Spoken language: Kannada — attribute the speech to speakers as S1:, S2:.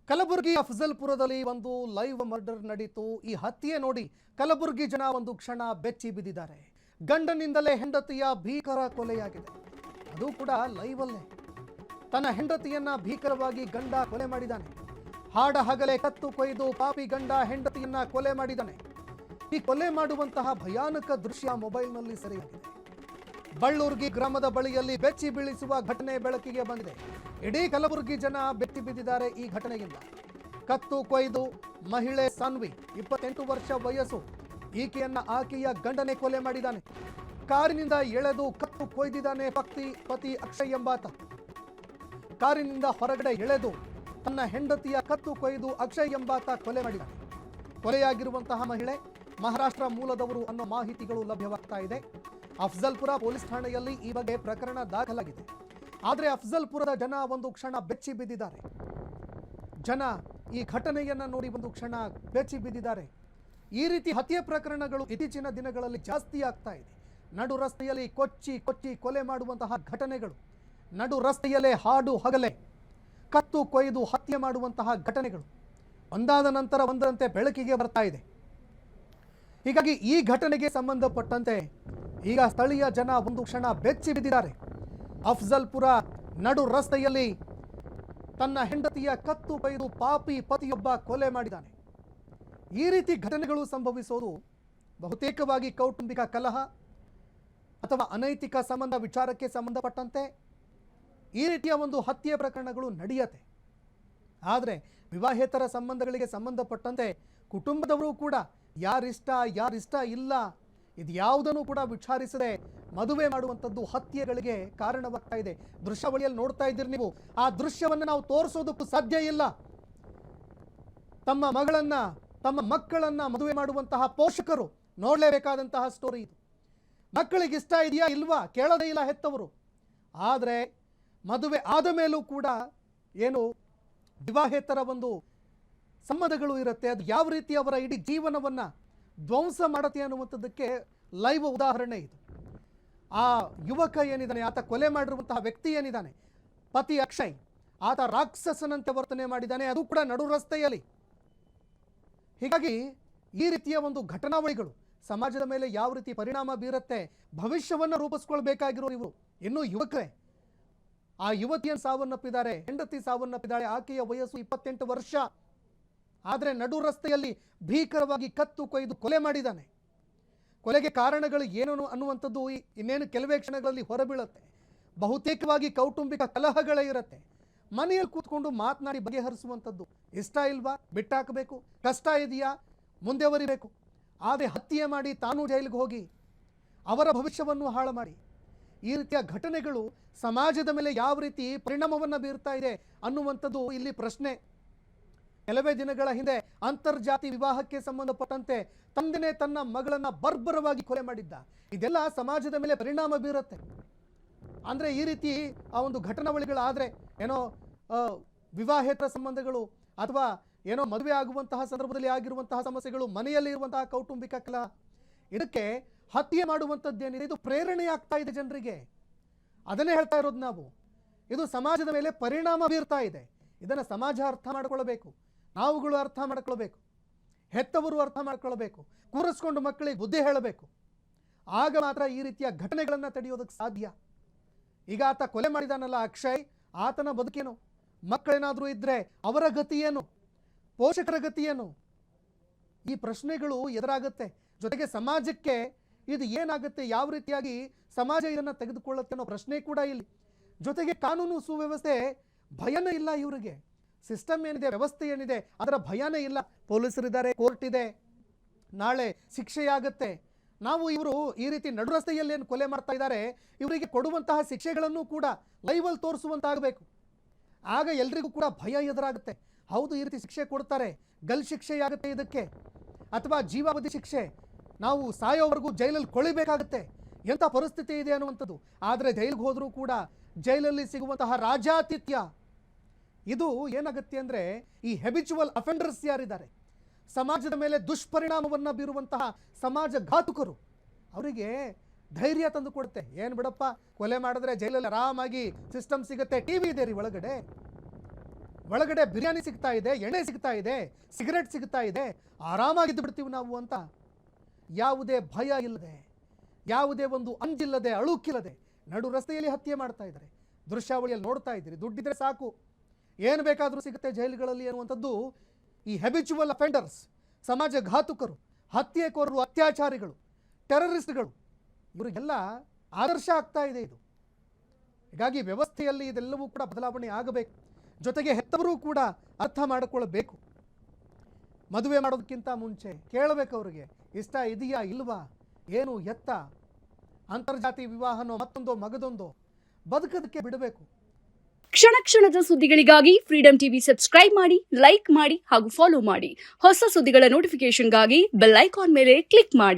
S1: ಕಲಬುರಗಿ ಅಫಜಲ್ಪುರದಲ್ಲಿ ಒಂದು ಲೈವ್ ಮರ್ಡರ್ ನಡೀತು. ಈ ಹತ್ಯೆ ನೋಡಿ ಕಲಬುರಗಿ ಜನ ಒಂದು ಕ್ಷಣ ಬೆಚ್ಚಿ ಬಿದ್ದಿದ್ದಾರೆ. ಗಂಡನಿಂದಲೇ ಹೆಂಡತಿಯ ಭೀಕರ ಕೊಲೆಯಾಗಿದೆ, ಅದು ಕೂಡ ಲೈವ್ ಅಲ್ಲೇ. ತನ್ನ ಹೆಂಡತಿಯನ್ನ ಭೀಕರವಾಗಿ ಗಂಡ ಕೊಲೆ ಮಾಡಿದ್ದಾನೆ. ಹಾಡ ಹಗಲೇ ಕತ್ತು ಕೊಯ್ದು ಪಾಪಿ ಗಂಡ ಹೆಂಡತಿಯನ್ನ ಕೊಲೆ ಮಾಡಿದ್ದಾನೆ. ಈ ಕೊಲೆ ಮಾಡುವಂತಹ ಭಯಾನಕ ದೃಶ್ಯ ಮೊಬೈಲ್ನಲ್ಲಿ ಸೆರೆಯಾಗಿದೆ. ಬಳ್ಳೂರ್ಗಿ ಗ್ರಾಮದ ಬಳಿಯಲ್ಲಿ ಬೆಚ್ಚಿ ಬೀಳಿಸುವ ಘಟನೆ ಬೆಳಕಿಗೆ ಬಂದಿದೆ. ಇಡೀ ಕಲಬುರಗಿ ಜನ ಬೆಚ್ಚಿ ಬಿದ್ದಿದ್ದಾರೆ ಈ ಘಟನೆಯಿಂದ. ಕತ್ತು ಕೊಯ್ದು ಮಹಿಳೆ ಸಾನ್ವಿ, 28 ವರ್ಷ ವಯಸ್ಸು, ಆಕೆಯ ಗಂಡನೇ ಕೊಲೆ ಮಾಡಿದ್ದಾನೆ. ಕಾರಿನಿಂದ ಎಳೆದು ಕತ್ತು ಕೊಯ್ದಿದ್ದಾನೆ ಪತಿ ಅಕ್ಷಯ್ ಎಂಬಾತ. ಕಾರಿನಿಂದ ಹೊರಗಡೆ ಎಳೆದು ತನ್ನ ಹೆಂಡತಿಯ ಕತ್ತು ಕೊಯ್ದು ಅಕ್ಷಯ್ ಎಂಬಾತ ಕೊಲೆ ಮಾಡಿದ್ದಾನೆ. ಕೊಲೆಯಾಗಿರುವಂತಹ ಮಹಿಳೆ ಮಹಾರಾಷ್ಟ್ರ ಮೂಲದವರು ಅನ್ನೋ ಮಾಹಿತಿಗಳು ಲಭ್ಯವಾಗ್ತಾ ಇದೆ. ಅಫಜಲ್ಪುರ ಪೊಲೀಸ್ ಠಾಣೆಯಲ್ಲಿ ಈ ಬಗ್ಗೆ ಪ್ರಕರಣ ದಾಖಲಾಗಿದೆ. ಆದರೆ ಅಫಜಲ್ಪುರದ ಜನ ಒಂದು ಕ್ಷಣ ಬೆಚ್ಚಿ ಬಿದ್ದಿದ್ದಾರೆ. ಜನ ಈ ಘಟನೆಯನ್ನ ನೋಡಿ ಒಂದು ಕ್ಷಣ ಬೆಚ್ಚಿ ಬಿದ್ದಿದ್ದಾರೆ. ಈ ರೀತಿ ಹತ್ಯೆ ಪ್ರಕರಣಗಳು ಇತ್ತೀಚಿನ ದಿನಗಳಲ್ಲಿ ಜಾಸ್ತಿ ಆಗ್ತಾ ಇದೆ. ನಡು ರಸ್ತೆಯಲ್ಲಿ ಕೊಚ್ಚಿ ಕೊಲೆ ಮಾಡುವಂತಹ ಘಟನೆಗಳು, ನಡು ರಸ್ತೆಯಲ್ಲೇ ಹಾಡು ಹಗಲೇ ಕತ್ತು ಕೊಯ್ದು ಹತ್ಯೆ ಮಾಡುವಂತಹ ಘಟನೆಗಳು ಒಂದಾದ ನಂತರ ಒಂದರಂತೆ ಬೆಳಕಿಗೆ ಬರ್ತಾ ಇದೆ. ಹೀಗಾಗಿ ಈ ಘಟನೆಗೆ ಸಂಬಂಧಪಟ್ಟಂತೆ ಈಗ ಸ್ಥಳೀಯ ಜನ ಒಂದು ಕ್ಷಣ ಬೆಚ್ಚಿ ಬಿದ್ದಿದ್ದಾರೆ. ಅಫಜಲ್ಪುರ ನಡು ರಸ್ತೆಯಲ್ಲಿ ತನ್ನ ಹೆಂಡತಿಯ ಕತ್ತು ಕೊಯ್ದು ಪಾಪಿ ಪತಿಯೊಬ್ಬ ಕೊಲೆ ಮಾಡಿದ್ದಾನೆ. ಈ ರೀತಿ ಘಟನೆಗಳು ಸಂಭವಿಸೋದು ಬಹುತೇಕವಾಗಿ ಕೌಟುಂಬಿಕ ಕಲಹ ಅಥವಾ ಅನೈತಿಕ ಸಂಬಂಧ ವಿಚಾರಕ್ಕೆ ಸಂಬಂಧಪಟ್ಟಂತೆ ಈ ರೀತಿಯ ಒಂದು ಹತ್ಯೆ ಪ್ರಕರಣಗಳು ನಡೆಯುತ್ತೆ. ಆದರೆ ವಿವಾಹೇತರ ಸಂಬಂಧಗಳಿಗೆ ಸಂಬಂಧಪಟ್ಟಂತೆ ಕುಟುಂಬದವರು ಕೂಡ ಯಾರಿಷ್ಟ ಇಲ್ಲ ಇದು ಯಾವುದನ್ನು ಕೂಡ ವಿಚಾರಿಸದೆ ಮದುವೆ ಮಾಡುವಂಥದ್ದು ಹತ್ಯೆಗಳಿಗೆ ಕಾರಣವಾಗ್ತಾ ಇದೆ. ದೃಶ್ಯಾವಳಿಯಲ್ಲಿ ನೋಡ್ತಾ ಇದ್ದೀರಿ ನೀವು. ಆ ದೃಶ್ಯವನ್ನು ನಾವು ತೋರಿಸೋದಕ್ಕೂ ಸಾಧ್ಯ ಇಲ್ಲ. ತಮ್ಮ ಮಗಳನ್ನ ತಮ್ಮ ಮಕ್ಕಳನ್ನ ಮದುವೆ ಮಾಡುವಂತಹ ಪೋಷಕರು ನೋಡಲೇಬೇಕಾದಂತಹ ಸ್ಟೋರಿ ಇದು. ಮಕ್ಕಳಿಗೆ ಇಷ್ಟ ಇದೆಯಾ ಇಲ್ವಾ ಕೇಳೋದೇ ಇಲ್ಲ ಹೆತ್ತವರು. ಆದರೆ ಮದುವೆ ಆದ ಮೇಲೂ ಕೂಡ ಏನು ವಿವಾಹೇತರ ಒಂದು ಸಂಬಂಧಗಳು ಇರುತ್ತೆ, ಅದು ಯಾವ ರೀತಿ ಅವರ ಇಡೀ ಜೀವನವನ್ನು ಧ್ವಂಸ ಮಾಡುತ್ತೆ ಅನ್ನುವಂಥದ್ದಕ್ಕೆ ಲೈವ್ ಉದಾಹರಣೆ ಇದು. ಆ ಯುವಕ ಏನಿದ್ದಾನೆ, ಆತ ಕೊಲೆ ಮಾಡಿರುವಂತಹ ವ್ಯಕ್ತಿ ಏನಿದ್ದಾನೆ ಪತಿ ಅಕ್ಷಯ್, ಆತ ರಾಕ್ಷಸನಂತೆ ವರ್ತನೆ ಮಾಡಿದ್ದಾನೆ, ಅದು ಕೂಡ ನಡು ರಸ್ತೆಯಲ್ಲಿ. ಹೀಗಾಗಿ ಈ ರೀತಿಯ ಒಂದು ಘಟನಾವಳಿಗಳು ಸಮಾಜದ ಮೇಲೆ ಯಾವ ರೀತಿ ಪರಿಣಾಮ ಬೀರುತ್ತೆ, ಭವಿಷ್ಯವನ್ನು ರೂಪಿಸ್ಕೊಳ್ಬೇಕಾಗಿರೋ ಇವರು ಇನ್ನೂ ಯುವಕರೇ. ಆ ಯುವತಿಯನ್ನು ಸಾವನ್ನಪ್ಪಿದ್ದಾರೆ, ಹೆಂಡತಿ ಸಾವನ್ನಪ್ಪಿದ್ದಾಳೆ, ಆಕೆಯ ವಯಸ್ಸು 28 ವರ್ಷ. ಆದರೆ ನಡು ರಸ್ತೆಯಲ್ಲಿ ಭೀಕರವಾಗಿ ಕತ್ತು ಕೊಯ್ದು ಕೊಲೆ ಮಾಡಿದ್ದಾನೆ. ಕೊಲೆಗೆ ಕಾರಣಗಳು ಏನು ಅನ್ನುವಂಥದ್ದು ಇನ್ನೇನು ಕೆಲವೇ ಕ್ಷಣಗಳಲ್ಲಿ ಹೊರಬೀಳುತ್ತೆ. ಬಹುತೇಕವಾಗಿ ಕೌಟುಂಬಿಕ ಕಲಹಗಳೇ ಇರುತ್ತೆ. ಮನೆಯಲ್ಲಿ ಕೂತ್ಕೊಂಡು ಮಾತನಾಡಿ ಬಗೆಹರಿಸುವಂಥದ್ದು. ಇಷ್ಟ ಇಲ್ವಾ ಬಿಟ್ಟಾಕಬೇಕು, ಕಷ್ಟ ಇದೆಯಾ ಮುಂದೆವರಿಬೇಕು. ಆದರೆ ಹತ್ಯೆ ಮಾಡಿ ತಾನೂ ಜೈಲಿಗೆ ಹೋಗಿ ಅವರ ಭವಿಷ್ಯವನ್ನು ಹಾಳು ಮಾಡಿ ಈ ರೀತಿಯ ಘಟನೆಗಳು ಸಮಾಜದ ಮೇಲೆ ಯಾವ ರೀತಿ ಪರಿಣಾಮವನ್ನು ಬೀರ್ತಾ ಇದೆ ಅನ್ನುವಂಥದ್ದು ಇಲ್ಲಿ ಪ್ರಶ್ನೆ. ಕೆಲವೇ ದಿನಗಳ ಹಿಂದೆ ಅಂತರ್ಜಾತಿ ವಿವಾಹಕ್ಕೆ ಸಂಬಂಧಪಟ್ಟಂತೆ ತಂದೆನೇ ತನ್ನ ಮಗಳನ್ನ ಬರ್ಬರವಾಗಿ ಕೊಲೆ ಮಾಡಿದ್ದ. ಇದೆಲ್ಲ ಸಮಾಜದ ಮೇಲೆ ಪರಿಣಾಮ ಬೀರುತ್ತೆ. ಅಂದರೆ ಈ ರೀತಿ ಆ ಒಂದು ಘಟನಾವಳಿಗಳಾದರೆ ಏನೋ ವಿವಾಹೇತರ ಸಂಬಂಧಗಳು ಅಥವಾ ಏನೋ ಮದುವೆ ಆಗುವಂತಹ ಸಂದರ್ಭದಲ್ಲಿ ಆಗಿರುವಂತಹ ಸಮಸ್ಯೆಗಳು, ಮನೆಯಲ್ಲಿ ಇರುವಂತಹ ಕೌಟುಂಬಿಕ ಕಲಹ, ಇದಕ್ಕೆ ಹತ್ಯೆ ಮಾಡುವಂಥದ್ದೇನಿದೆ ಇದು ಪ್ರೇರಣೆ ಆಗ್ತಾ ಇದೆ ಜನರಿಗೆ. ಅದನ್ನೇ ಹೇಳ್ತಾ ಇರೋದು ನಾವು. ಇದು ಸಮಾಜದ ಮೇಲೆ ಪರಿಣಾಮ ಬೀರ್ತಾ ಇದೆ. ಇದನ್ನು ಸಮಾಜ ಅರ್ಥ ಮಾಡಿಕೊಳ್ಳಬೇಕು, ನಾವುಗಳು ಅರ್ಥ ಮಾಡ್ಕೊಳ್ಬೇಕು, ಹೆತ್ತವರು ಅರ್ಥ ಮಾಡ್ಕೊಳ್ಬೇಕು, ಕೂರಿಸ್ಕೊಂಡು ಮಕ್ಕಳಿಗೆ ಬುದ್ಧಿ ಹೇಳಬೇಕು. ಆಗ ಮಾತ್ರ ಈ ರೀತಿಯ ಘಟನೆಗಳನ್ನು ತಡೆಯೋದಕ್ಕೆ ಸಾಧ್ಯ. ಈಗ ಆತ ಕೊಲೆ ಮಾಡಿದಾನಲ್ಲ ಅಕ್ಷಯ್, ಆತನ ಬದುಕೇನು, ಮಕ್ಕಳೇನಾದರೂ ಇದ್ದರೆ ಅವರ ಗತಿ ಏನು, ಪೋಷಕರ ಗತಿ ಏನು, ಈ ಪ್ರಶ್ನೆಗಳು ಎದುರಾಗುತ್ತೆ. ಜೊತೆಗೆ ಸಮಾಜಕ್ಕೆ ಇದು ಏನಾಗುತ್ತೆ, ಯಾವ ರೀತಿಯಾಗಿ ಸಮಾಜ ಇದನ್ನು ತೆಗೆದುಕೊಳ್ಳುತ್ತೆ ಅನ್ನೋ ಪ್ರಶ್ನೆ ಕೂಡ ಇಲ್ಲಿ. ಜೊತೆಗೆ ಕಾನೂನು ಸುವ್ಯವಸ್ಥೆ ಭಯನೇ ಇಲ್ಲ ಇವರಿಗೆ. ಸಿಸ್ಟಮ್ ಏನಿದೆ, ವ್ಯವಸ್ಥೆ ಏನಿದೆ ಅದರ ಭಯನೇ ಇಲ್ಲ. ಪೊಲೀಸರಿದ್ದಾರೆ, ಕೋರ್ಟ್ ಇದೆ, ನಾಳೆ ಶಿಕ್ಷೆಯಾಗುತ್ತೆ. ನಾವು ಇವರು ಈ ರೀತಿ ನಡು ರಸ್ತೆಯಲ್ಲಿ ಏನು ಕೊಲೆ ಮಾಡ್ತಾ ಇದ್ದಾರೆ ಇವರಿಗೆ ಕೊಡುವಂತಹ ಶಿಕ್ಷೆಗಳನ್ನು ಕೂಡ ಲೈವಲ್ಲಿ ತೋರಿಸುವಂತಾಗಬೇಕು. ಆಗ ಎಲ್ರಿಗೂ ಕೂಡ ಭಯ ಎದುರಾಗುತ್ತೆ. ಹೌದು, ಈ ರೀತಿ ಶಿಕ್ಷೆ ಕೊಡ್ತಾರೆ, ಗಲ್ ಶಿಕ್ಷೆಯಾಗುತ್ತೆ ಇದಕ್ಕೆ, ಅಥವಾ ಜೀವಾವಧಿ ಶಿಕ್ಷೆ, ನಾವು ಸಾಯೋವರೆಗೂ ಜೈಲಲ್ಲಿ ಕೊಳಿಬೇಕಾಗುತ್ತೆ, ಎಂಥ ಪರಿಸ್ಥಿತಿ ಇದೆ ಅನ್ನುವಂಥದ್ದು. ಆದರೆ ಜೈಲಿಗೆ ಹೋದರೂ ಕೂಡ ಜೈಲಲ್ಲಿ ಸಿಗುವಂತಹ ರಾಜಾತಿಥ್ಯ ಇದು ಏನಾಗುತ್ತೆ ಅಂದರೆ ಈ ಹೆಬಿಚುವಲ್ ಅಫೆಂಡರ್ಸ್ ಯಾರಿದ್ದಾರೆ, ಸಮಾಜದ ಮೇಲೆ ದುಷ್ಪರಿಣಾಮವನ್ನು ಬೀರುವಂತಹ ಸಮಾಜ ಘಾತುಕರು, ಅವರಿಗೆ ಧೈರ್ಯ ತಂದು ಕೊಡುತ್ತೆ. ಏನು ಬಿಡಪ್ಪ, ಕೊಲೆ ಮಾಡಿದ್ರೆ ಜೈಲಲ್ಲಿ ಆರಾಮಾಗಿ ಸಿಸ್ಟಮ್ ಸಿಗುತ್ತೆ, ಟಿ ವಿ ಇದೆ ರೀ ಒಳಗಡೆ, ಒಳಗಡೆ ಬಿರಿಯಾನಿ ಸಿಗ್ತಾ ಇದೆ, ಎಣ್ಣೆ ಸಿಗ್ತಾ ಇದೆ, ಸಿಗರೆಟ್ ಸಿಗ್ತಾ ಇದೆ, ಆರಾಮಾಗಿದ್ದು ಬಿಡ್ತೀವಿ ನಾವು ಅಂತ ಯಾವುದೇ ಭಯ ಇಲ್ಲದೆ, ಯಾವುದೇ ಒಂದು ಅಂಜಿಲ್ಲದೆ, ಅಳುಕಿಲ್ಲದೆ ನಡು ರಸ್ತೆಯಲ್ಲಿ ಹತ್ಯೆ ಮಾಡ್ತಾ ಇದ್ದಾರೆ. ದೃಶ್ಯಾವಳಿಯಲ್ಲಿ ನೋಡ್ತಾ ಇದ್ದೀರಿ. ದುಡ್ಡಿದ್ರೆ ಸಾಕು, ಏನು ಬೇಕಾದರೂ ಸಿಗುತ್ತೆ ಜೈಲುಗಳಲ್ಲಿ ಅನ್ನುವಂಥದ್ದು ಈ ಹೆಬಿಚುವಲ್ ಅಫೆಂಡರ್ಸ್, ಸಮಾಜ ಘಾತುಕರು, ಹತ್ಯೆಕೋರರು, ಅತ್ಯಾಚಾರಿಗಳು, ಟೆರರಿಸ್ಟ್ಗಳು, ಇವರಿಗೆಲ್ಲ ಆದರ್ಶ ಆಗ್ತಾ ಇದೆ ಇದು. ಹೀಗಾಗಿ ವ್ಯವಸ್ಥೆಯಲ್ಲಿ ಇದೆಲ್ಲವೂ ಕೂಡ ಬದಲಾವಣೆ ಆಗಬೇಕು. ಜೊತೆಗೆ ಹೆತ್ತವರು ಕೂಡ ಅರ್ಥ ಮಾಡಿಕೊಳ್ಳಬೇಕು. ಮದುವೆ ಮಾಡೋದಕ್ಕಿಂತ ಮುಂಚೆ ಕೇಳಬೇಕು ಅವರಿಗೆ ಇಷ್ಟ ಇದೆಯಾ ಇಲ್ವಾ, ಏನು ಎತ್ತ, ಅಂತರ್ಜಾತಿ ವಿವಾಹನೋ ಮತ್ತೊಂದೋ ಮಗದೊಂದೋ, ಬದುಕೋದಕ್ಕೆ ಬಿಡಬೇಕು.
S2: ಕ್ಷಣ ಕ್ಷಣದ ಸುದ್ದಿಗಳಿಗಾಗಿ ಫ್ರೀಡಂ ಟಿವಿ ಸಬ್ಸ್ಕ್ರೈಬ್ ಮಾಡಿ, ಲೈಕ್ ಮಾಡಿ ಹಾಗೂ ಫಾಲೋ ಮಾಡಿ. ಹೊಸ ಸುದ್ದಿಗಳ ನೋಟಿಫಿಕೇಶನ್ಗಾಗಿ ಬೆಲ್ ಐಕಾನ್ ಮೇಲೆ ಕ್ಲಿಕ್ ಮಾಡಿ.